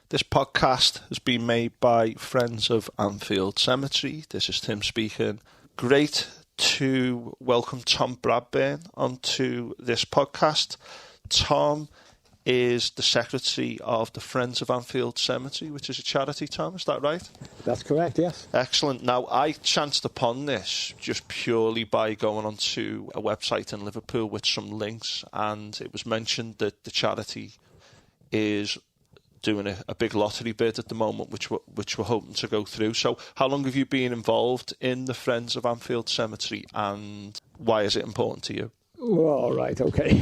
This podcast has been made by Friends of Anfield Cemetery. This is Tim speaking. Great to welcome Tom Bradburn onto this podcast. Tom is the secretary of the Friends of Anfield Cemetery, which is a charity, Tom, is that right? That's correct, yes. Excellent. Now, I chanced upon this just purely by going onto a website in Liverpool with some links, and it was mentioned that the charity is doing a big lottery bid at the moment, which we're hoping to go through. So how long have you been involved in the Friends of Anfield Cemetery, and why is it important to you? Well, right, okay.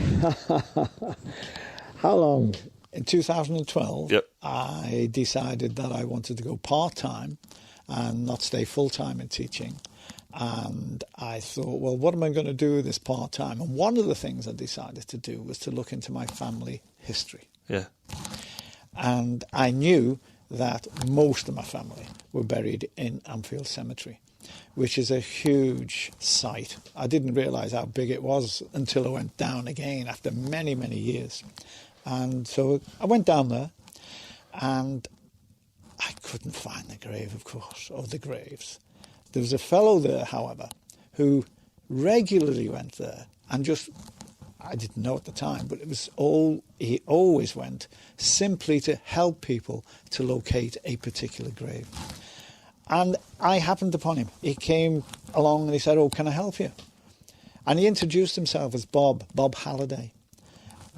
How long? In 2012, Yep. I decided that I wanted to go part-time and not stay full-time in teaching. And I thought, well, what am I going to do with this part-time? And one of the things I decided to do was to look into my family history. Yeah. And I knew that most of my family were buried in Anfield Cemetery, which is a huge site. I didn't realise how big it was until I went down again after many, many years. And so I went down there, and I couldn't find the grave, of course, or the graves. There was a fellow there, however, who regularly went there and just, I didn't know at the time, but he always went simply to help people to locate a particular grave. And I happened upon him. He came along and he said, "Oh, can I help you?" And he introduced himself as Bob Halliday.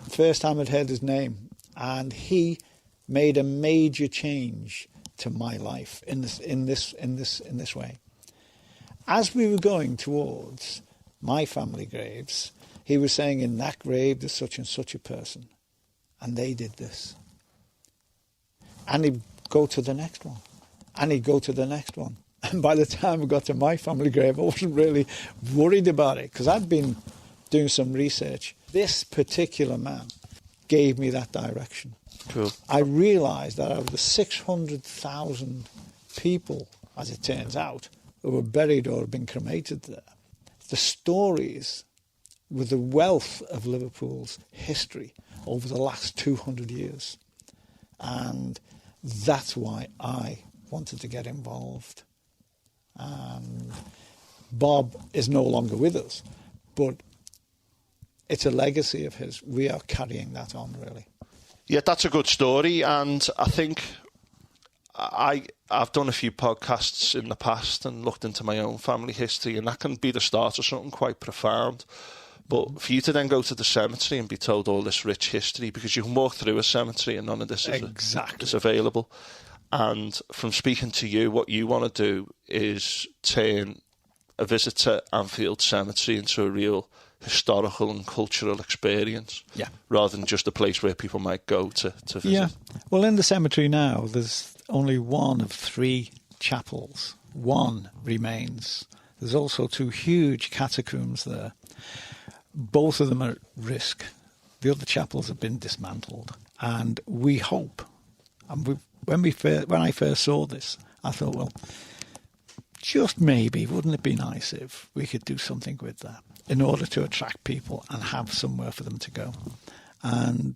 First time I'd heard his name, and he made a major change to my life in this way. As we were going towards my family graves, he was saying, "In that grave there's such and such a person, and they did this." And he'd go to the next one, and he'd go to the next one. And by the time we got to my family grave, I wasn't really worried about it, because I'd been doing some research. This particular man gave me that direction. Cool. I realised that out of the 600,000 people, as it turns out, who were buried or had been cremated there, the stories with the wealth of Liverpool's history over the last 200 years. And that's why I wanted to get involved. And Bob is no longer with us, but it's a legacy of his. We are carrying that on, really. Yeah, that's a good story, and I think I've done a few podcasts in the past and looked into my own family history, and that can be the start of something quite profound. But for you to then go to the cemetery and be told all this rich history, because you can walk through a cemetery and none of this is available. And from speaking to you, what you want to do is turn a visit to Anfield Cemetery into a real historical and cultural experience, rather than just a place where people might go to visit. Yeah. Well, in the cemetery now, there's only one of 3 chapels. One remains. There's also 2 huge catacombs there. Both of them are at risk. The other chapels have been dismantled. And we hope, and when I first saw this, I thought, well, just maybe, wouldn't it be nice if we could do something with that in order to attract people and have somewhere for them to go? And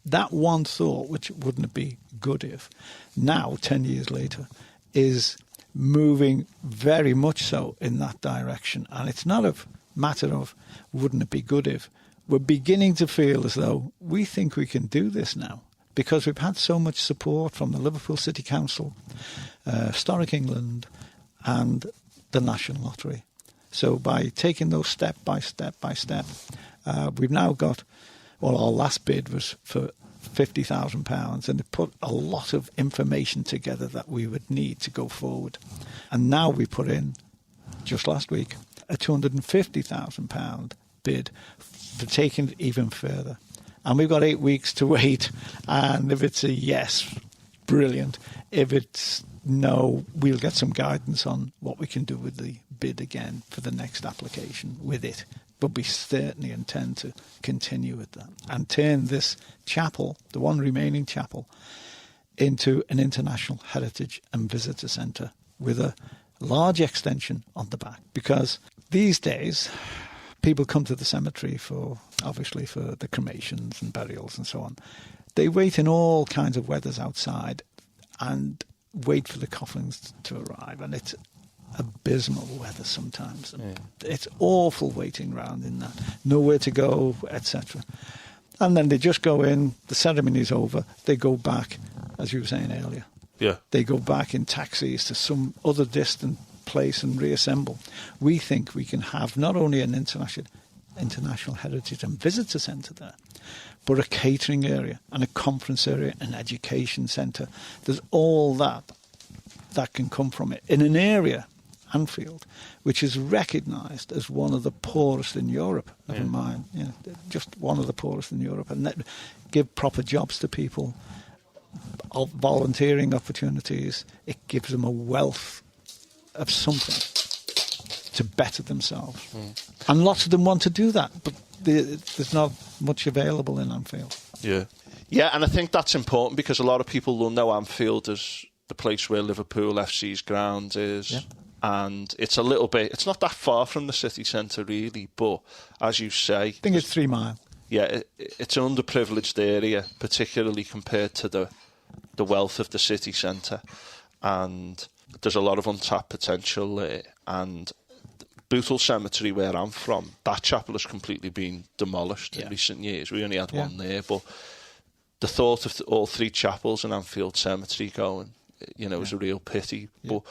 that one thought, which wouldn't it be good if, now, 10 years later, is moving very much so in that direction. And it's not a matter of wouldn't it be good if. We're beginning to feel as though we think we can do this now, because we've had so much support from the Liverpool City Council, Historic England, and the National Lottery. So by taking those step by step, we've now got, well, our last bid was for £50,000, and it put a lot of information together that we would need to go forward. And now we put in, just last week, a £250,000 bid for taking it even further. And we've got 8 weeks to wait. And if it's a yes, brilliant. If it's no, we'll get some guidance on what we can do with the bid again for the next application with it. But we certainly intend to continue with that and turn this chapel, the one remaining chapel, into an international heritage and visitor centre with a large extension on the back. Because these days, people come to the cemetery for, obviously, for the cremations and burials and so on. They wait in all kinds of weathers outside and wait for the coffins to arrive. And it's abysmal weather sometimes. Yeah. It's awful waiting around in that. Nowhere to go, etc. And then they just go in, the ceremony's over, they go back, as you were saying earlier. Yeah. They go back in taxis to some other distant place and reassemble. We think we can have not only an international heritage and visitor centre there, but a catering area and a conference area, an education centre. There's all that can come from it in an area, Anfield, which is recognised as one of the poorest in Europe. Never mind, just one of the poorest in Europe, and give proper jobs to people, volunteering opportunities. It gives them a wealth of something to better themselves, and lots of them want to do that, but there's not much available in Anfield. Yeah, and I think that's important because a lot of people will know Anfield as the place where Liverpool FC's ground is. Yeah. And it's a little bit, it's not that far from the city centre really, but as you say... I think it's 3 miles. Yeah, it's an underprivileged area, particularly compared to the wealth of the city centre. And there's a lot of untapped potential there. And Bootle Cemetery, where I'm from, that chapel has completely been demolished in recent years. We only had one there, but the thought of all 3 chapels in Anfield Cemetery going, is a real pity. Yeah. But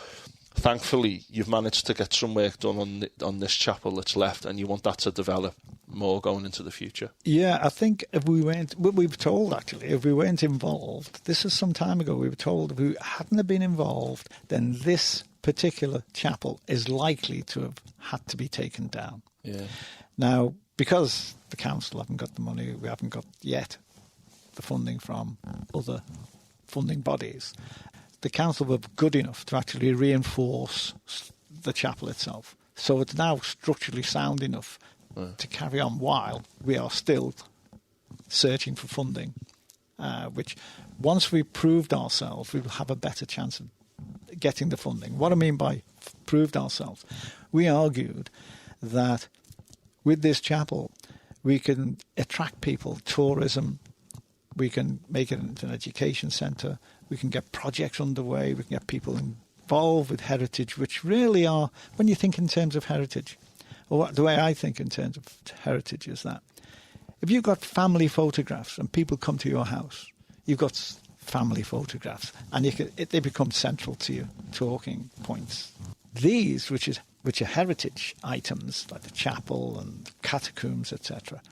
thankfully, you've managed to get some work done on this chapel that's left, and you want that to develop more going into the future. Yeah, I think if we were told actually, if we weren't involved, this is some time ago, we were told if we hadn't been involved, then this particular chapel is likely to have had to be taken down. Yeah. Now, because the council haven't got the money, we haven't got yet the funding from other funding bodies, the council were good enough to actually reinforce the chapel itself. So it's now structurally sound enough to carry on while we are still searching for funding, which once we've proved ourselves, we will have a better chance of getting the funding. What I mean by proved ourselves, we argued that with this chapel, we can attract people, tourism, we can make it into an education centre, we can get projects underway, we can get people involved with heritage, which really are, when you think in terms of heritage, or the way I think in terms of heritage is that if you've got family photographs and people come to your house, you've got family photographs, and they become central to your talking points. These, which are heritage items, like the chapel and catacombs, etc.,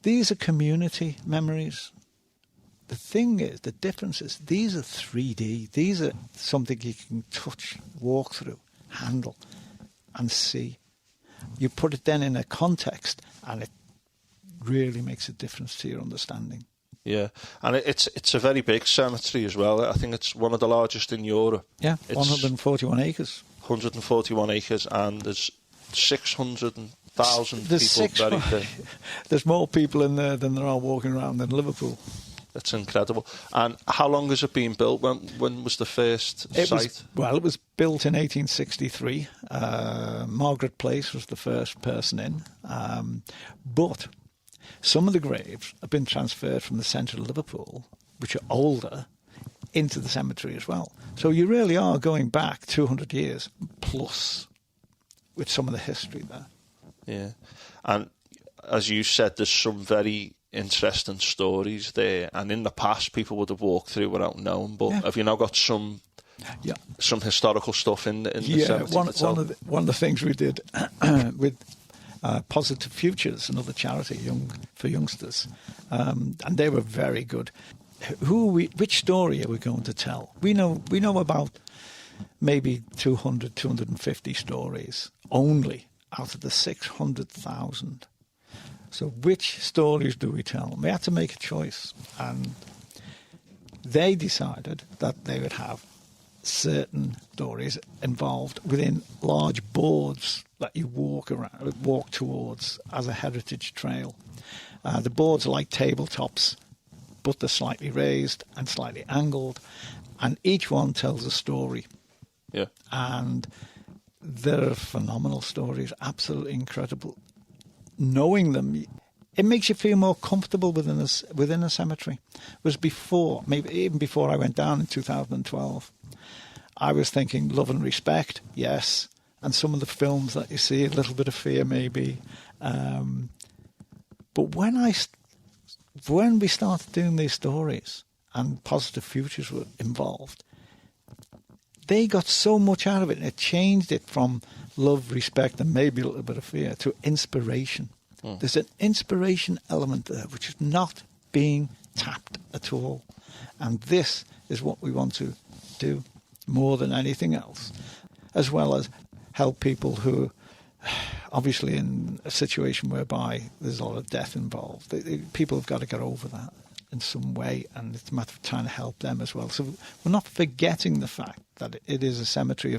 these are community memories. The thing is, the difference is, these are 3D. These are something you can touch, walk through, handle, and see. You put it then in a context, and it really makes a difference to your understanding. Yeah, and it's a very big cemetery as well. I think it's one of the largest in Europe. Yeah, 141 acres. 141 acres, and there's 600,000 people buried there. There's more people in there than there are walking around in Liverpool. That's incredible. And how long has it been built? When was the first site? It was built in 1863. Margaret Place was the first person in. But some of the graves have been transferred from the centre of Liverpool, which are older, into the cemetery as well. So you really are going back 200 years plus with some of the history there. Yeah. And as you said, there's some very interesting stories there, and in the past people would have walked through without knowing, but have you now got some historical stuff in the cemetery itself? One of the things we did with Positive Futures, another charity for youngsters, and they were very good. Which story are we going to tell? We know about maybe 200, 250 stories only out of the 600,000. So which stories do we tell? And we had to make a choice, and they decided that they would have certain stories involved within large boards that you walk towards as a heritage trail. The boards are like tabletops, but they're slightly raised and slightly angled, and each one tells a story. Yeah. And they're phenomenal stories, absolutely incredible. Knowing them, it makes you feel more comfortable within a cemetery. Whereas before, maybe even before I went down in 2012, I was thinking love and respect, yes, and some of the films that you see, a little bit of fear maybe. But when we started doing these stories and Positive Futures were involved, they got so much out of it, and it changed it from love, respect, and maybe a little bit of fear to inspiration. There's an inspiration element there which is not being tapped at all. And this is what we want to do more than anything else, as well as help people who obviously in a situation whereby there's a lot of death involved. People have got to get over that in some way, and it's a matter of trying to help them as well. So we're not forgetting the fact that it is a cemetery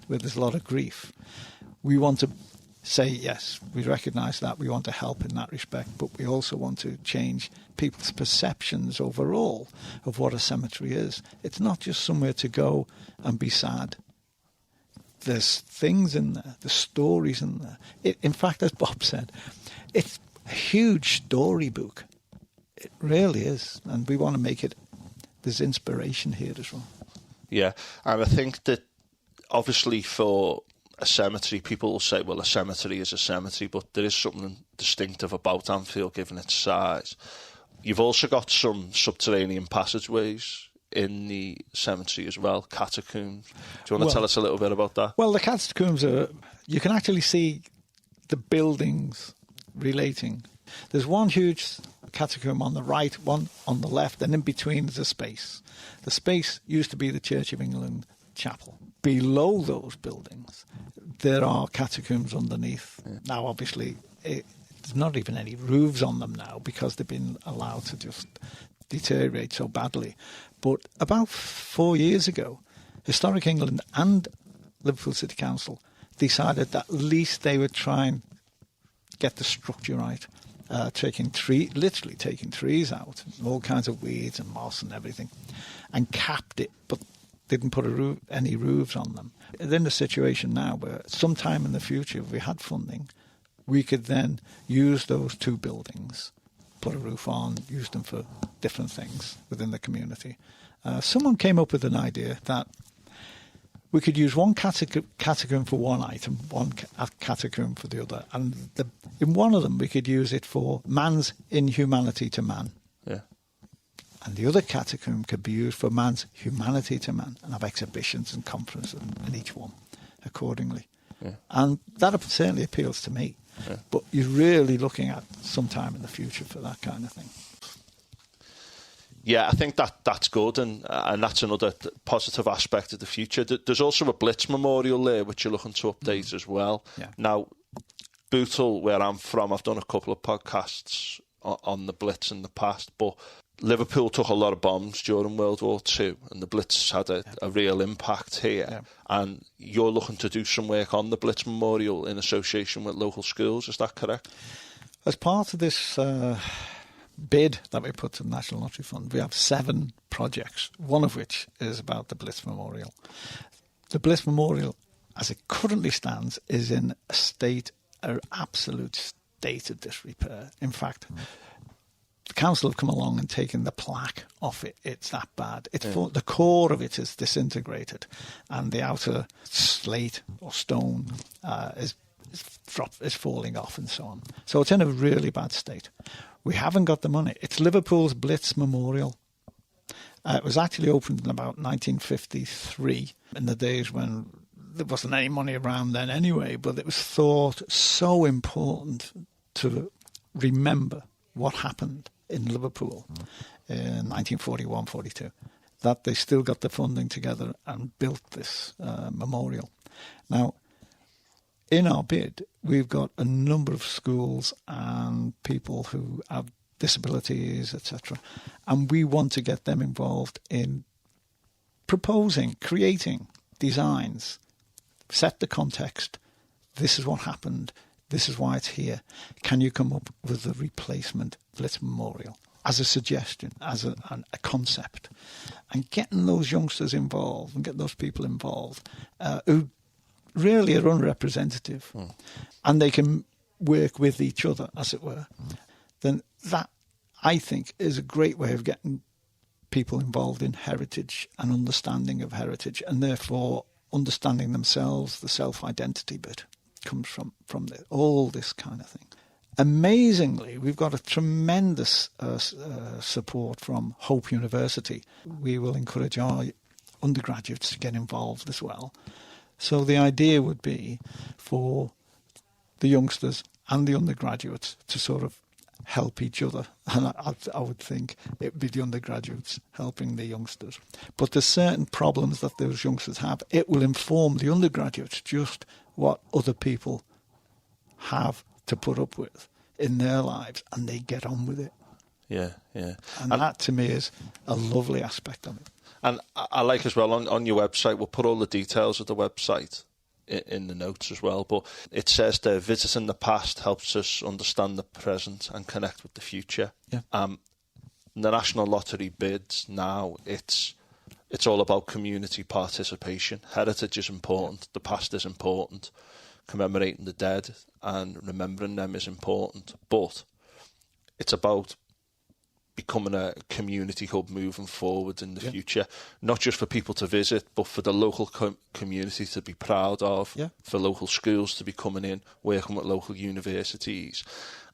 where there's a lot of grief. We want to say, yes, we recognise that, we want to help in that respect, but we also want to change people's perceptions overall of what a cemetery is. It's not just somewhere to go and be sad. There's things in there, there's stories in there. In fact, as Bob said, it's a huge storybook. It really is, and we want to make it, there's inspiration here as well. Yeah, and I think that obviously for a cemetery, people will say, well, a cemetery is a cemetery, but there is something distinctive about Anfield given its size. You've also got some subterranean passageways in the cemetery as well, catacombs. Do you want to tell us a little bit about that? Well, the catacombs you can actually see the buildings relating. There's one huge catacomb on the right, one on the left, and in between there's a space. The space used to be the Church of England chapel. Below those buildings, there are catacombs underneath. Yeah. Now, obviously, there's not even any roofs on them now because they've been allowed to just deteriorate so badly. But about 4 years ago, Historic England and Liverpool City Council decided that at least they would try and get the structure right, literally taking trees out, all kinds of weeds and moss and everything, and capped it, but didn't put any roofs on them. They're in a situation now where sometime in the future, if we had funding, we could then use those two buildings, put a roof on, use them for different things within the community. Someone came up with an idea that we could use one catacomb for one item, one catacomb for the other, and in one of them we could use it for man's inhumanity to man. Yeah. And the other catacomb could be used for man's humanity to man, and have exhibitions and conferences in each one accordingly. Yeah. And that certainly appeals to me. Yeah. But you're really looking at some time in the future for that kind of thing. Yeah, I think that's good, and that's another positive aspect of the future. There's also a Blitz Memorial there, which you're looking to update as well. Yeah. Now, Bootle, where I'm from, I've done a couple of podcasts on the Blitz in the past, but Liverpool took a lot of bombs during World War II, and the Blitz had a real impact here. Yeah. And you're looking to do some work on the Blitz Memorial in association with local schools, is that correct? As part of this bid that we put to the National Lottery Fund, we have 7 projects, one of which is about the Blitz Memorial. The Blitz Memorial, as it currently stands, is in an absolute state of disrepair. In fact, the council have come along and taken the plaque off it. It's that bad. The core of it is disintegrated, and the outer slate or stone is falling off and so on. So it's in a really bad state. We haven't got the money. It's Liverpool's Blitz Memorial. It was actually opened in about 1953, in the days when there wasn't any money around then anyway, but it was thought so important to remember what happened in Liverpool in 1941-42, that they still got the funding together and built this memorial. Now, in our bid, we've got a number of schools and people who have disabilities, etc., and we want to get them involved in proposing, creating designs, set the context. This is what happened. This is why it's here. Can you come up with a replacement Blitz Memorial as a suggestion, as a concept? And getting those youngsters involved and getting those people involved who really are unrepresentative, and they can work with each other, as it were. then that, I think, is a great way of getting people involved in heritage and understanding of heritage, and therefore understanding themselves. The self-identity bit comes from all this kind of thing. Amazingly, we've got a tremendous support from Hope University. We will encourage our undergraduates to get involved as well. So the idea would be for the youngsters and the undergraduates to sort of help each other. And I would think it would be the undergraduates helping the youngsters. But there's certain problems that those youngsters have. It will inform the undergraduates just what other people have to put up with in their lives, and they get on with it. Yeah, yeah. And that, to me, is a lovely aspect of it. And I like as well, on your website, we'll put all the details of the website in the notes as well, but it says there, visiting the past helps us understand the present and connect with the future. Yeah. The National Lottery bids now, it's all about community participation. Heritage is important, the past is important, commemorating the dead and remembering them is important, but it's about becoming a community hub moving forward in the future, not just for people to visit, but for the local community to be proud of, for local schools to be coming in, working with local universities,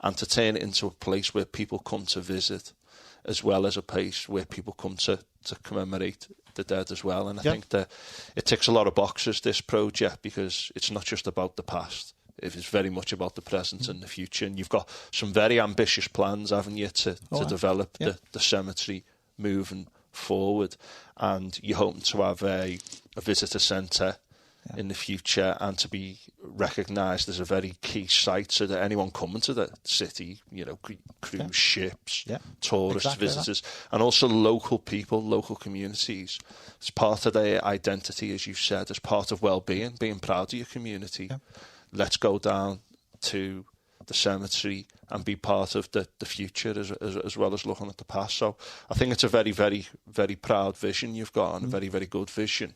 and to turn it into a place where people come to visit, as well as a place where people come to commemorate the dead as well. And I think that it ticks a lot of boxes, this project, because it's not just about the past. It is very much about the present and the future. And you've got some very ambitious plans, haven't you, to develop the cemetery moving forward. And you're hoping to have a visitor centre in the future and to be recognised as a very key site so that anyone coming to the city, cruise ships, tourists, visitors, and also local people, local communities, as part of their identity, as you've said, as part of well-being, being proud of your community. Let's go down to the cemetery and be part of the future as well as looking at the past. So I think it's a very, very, very proud vision you've got, and a very, very good vision.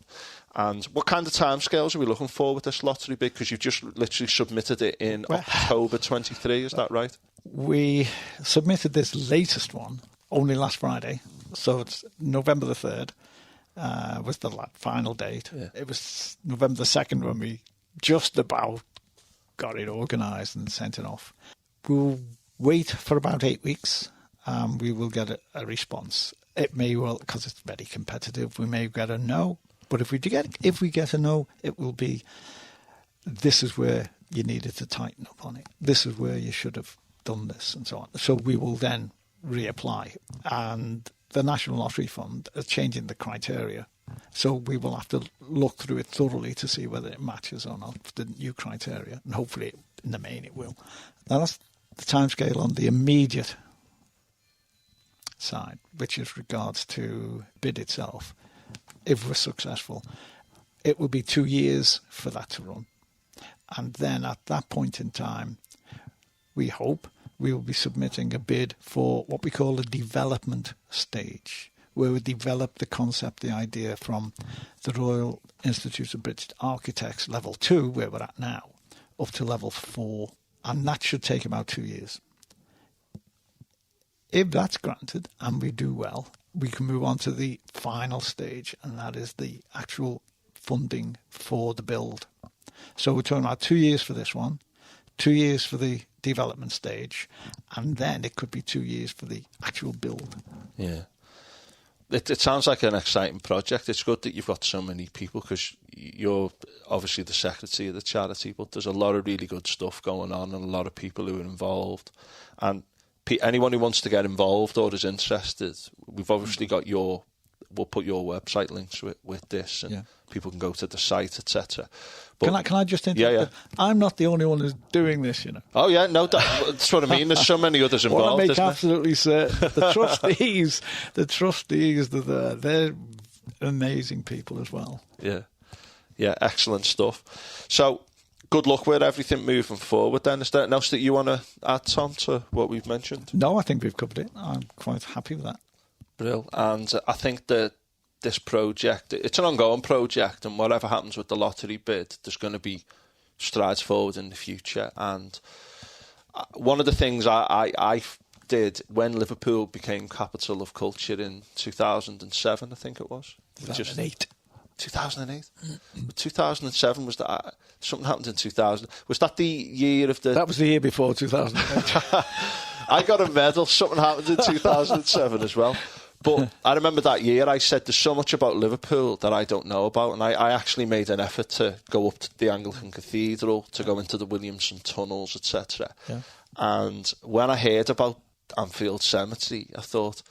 And what kind of timescales are we looking for with this lottery bid? Because you've just literally submitted it in October 23, is that right? We submitted this latest one only last Friday, so it's November the 3rd was the final date. It was November the 2nd when we just about got it organised and sent it off. We'll wait for about 8 weeks. We will get a response. It may well, because it's very competitive, we may get a no. But if we get a no, it will be, this is where you needed to tighten up on it. This is where you should have done this, and so on. So we will then reapply. And the National Lottery Fund is changing the criteria. So we will have to look through it thoroughly to see whether it matches or not the new criteria. And hopefully, in the main, it will. Now, that's the timescale on the immediate side, which is regards to bid itself. If we're successful, it will be 2 years for that to run. And then at that point in time, we hope we will be submitting a bid for what we call a development stage, where we develop the concept, the idea from the Royal Institute of British Architects level 2, where we're at now, up to level 4. And that should take about 2 years. If that's granted and we do well, we can move on to the final stage, and that is the actual funding for the build. So we're talking about 2 years for this one, 2 years for the development stage, and then it could be 2 years for the actual build. Yeah. It sounds like an exciting project. It's good that you've got so many people, because you're obviously the secretary of the charity, but there's a lot of really good stuff going on and a lot of people who are involved. And anyone who wants to get involved or is interested, we've obviously got we'll put your website links with this, and people can go to the site, etc. Can I just interrupt? I'm not the only one who's doing this, Oh yeah, no, that's what I mean. There's so many others involved. I want to make absolutely certain the trustees, they're amazing people as well. Yeah, excellent stuff. So, good luck with everything moving forward then. Is there anything else that you want to add, Tom, to what we've mentioned? No, I think we've covered it. I'm quite happy with that. Brilliant. And I think that this project, it's an ongoing project, and whatever happens with the lottery bid, there's going to be strides forward in the future. And one of the things I did when Liverpool became capital of culture in 2007, I think it was. 2008. 2008. 2007 was that. Something happened in 2000. Was that the year of the? That was the year before 2008. I got a medal. Something happened in 2007 as well. But I remember that year I said there's so much about Liverpool that I don't know about, and I actually made an effort to go up to the Anglican Cathedral, to go into the Williamson tunnels, etc. Yeah. And when I heard about Anfield Cemetery, I thought,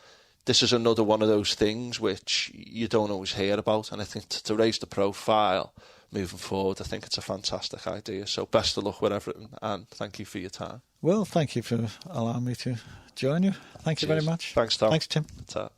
this is another one of those things which you don't always hear about, and I think to raise the profile moving forward, I think it's a fantastic idea. So best of luck with everything, and thank you for your time. Well, thank you for allowing me to join you. Thank you very much. Thanks, Tom. Thanks, Tim. Ta.